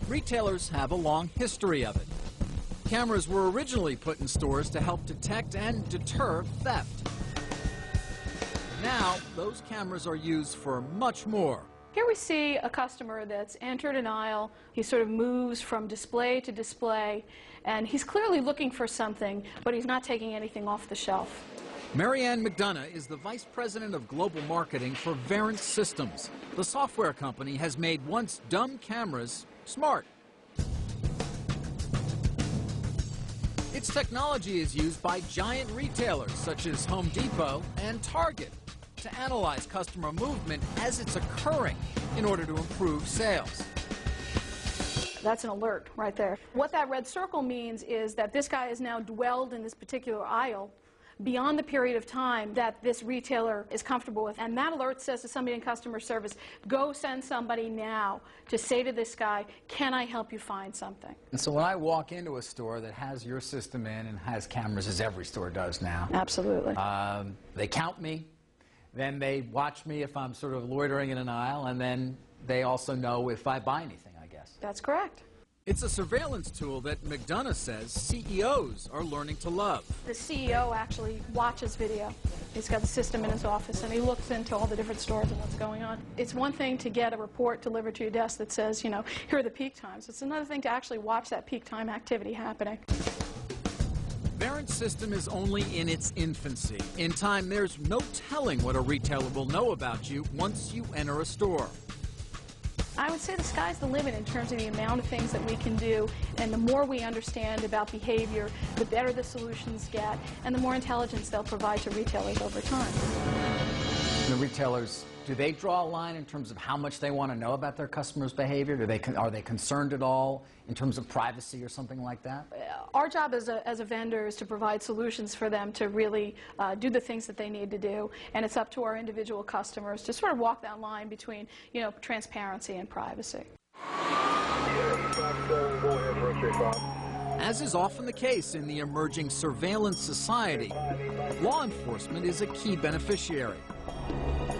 Retailers have a long history of it. Cameras were originally put in stores to help detect and deter theft. Now, those cameras are used for much more. Here we see a customer that's entered an aisle. He sort of moves from display to display, and he's clearly looking for something, but he's not taking anything off the shelf. Marianne McDonough is the Vice President of Global Marketing for Verint Systems. The software company has made once dumb cameras smart. Its technology is used by giant retailers such as Home Depot and Target to analyze customer movement as it's occurring in order to improve sales. That's an alert right there. What that red circle means is that this guy has now dwelled in this particular aisle beyond the period of time that this retailer is comfortable with. And that alert says to somebody in customer service, go send somebody now to say to this guy, can I help you find something? And so when I walk into a store that has your system in and has cameras, as every store does now. Absolutely. They count me, then they watch me if I'm sort of loitering in an aisle, and then they also know if I buy anything, I guess. That's correct. It's a surveillance tool that McDonough says CEOs are learning to love. The CEO actually watches video. He's got the system in his office, and he looks into all the different stores and what's going on. It's one thing to get a report delivered to your desk that says, you know, here are the peak times. It's another thing to actually watch that peak time activity happening. Verint's system is only in its infancy. In time, there's no telling what a retailer will know about you once you enter a store. I would say the sky's the limit in terms of the amount of things that we can do, and the more we understand about behavior, the better the solutions get, and the more intelligence they'll provide to retailers over time. The retailers, do they draw a line in terms of how much they want to know about their customers' behavior? Are they concerned at all in terms of privacy or something like that? Our job as a vendor is to provide solutions for them to really do the things that they need to do, and it's up to our individual customers to sort of walk that line between, you know, transparency and privacy. As is often the case in the emerging surveillance society, law enforcement is a key beneficiary.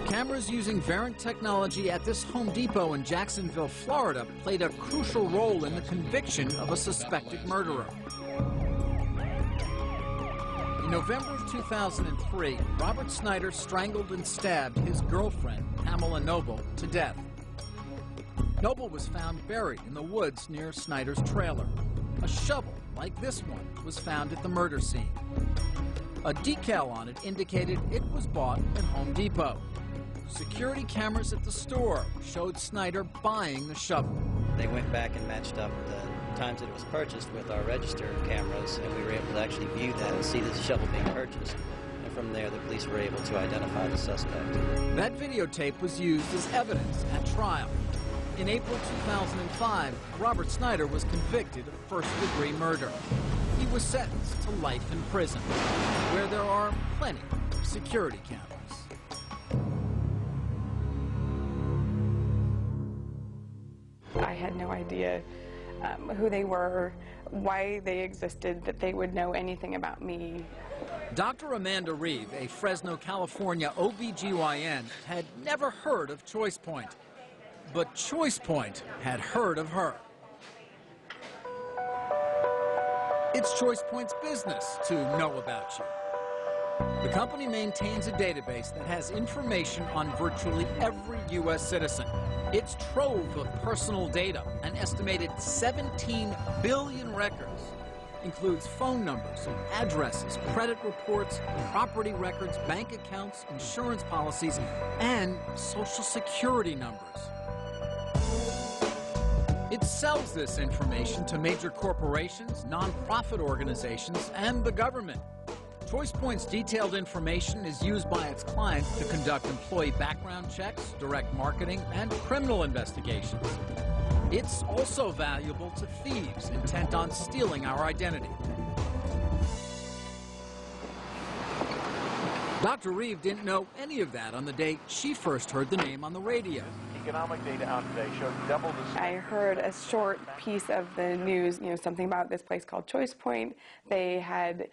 Cameras using Verint technology at this Home Depot in Jacksonville, Florida, played a crucial role in the conviction of a suspected murderer. In November of 2003, Robert Snyder strangled and stabbed his girlfriend, Pamela Noble, to death. Noble was found buried in the woods near Snyder's trailer. A shovel, like this one, was found at the murder scene. A decal on it indicated it was bought at Home Depot. Security cameras at the store showed Snyder buying the shovel. They went back and matched up the times that it was purchased with our register cameras, and we were able to actually view that and see the shovel being purchased. And from there, the police were able to identify the suspect. That videotape was used as evidence at trial. In April 2005, Robert Snyder was convicted of first-degree murder. He was sentenced to life in prison, where there are plenty of security cameras. I had no idea who they were, why they existed, that they would know anything about me. Dr. Amanda Reeve, a Fresno, California OBGYN, had never heard of ChoicePoint, but ChoicePoint had heard of her. It's ChoicePoint's business to know about you. The company maintains a database that has information on virtually every U.S. citizen. Its trove of personal data, an estimated 17 billion records, includes phone numbers, addresses, credit reports, property records, bank accounts, insurance policies, and Social Security numbers. It sells this information to major corporations, nonprofit organizations, and the government. ChoicePoint's detailed information is used by its clients to conduct employee background checks, direct marketing, and criminal investigations. It's also valuable to thieves intent on stealing our identity. Dr. Reeve didn't know any of that on the day she first heard the name on the radio. Economic data out today showed double the... I heard a short piece of the news, something about this place called ChoicePoint. They had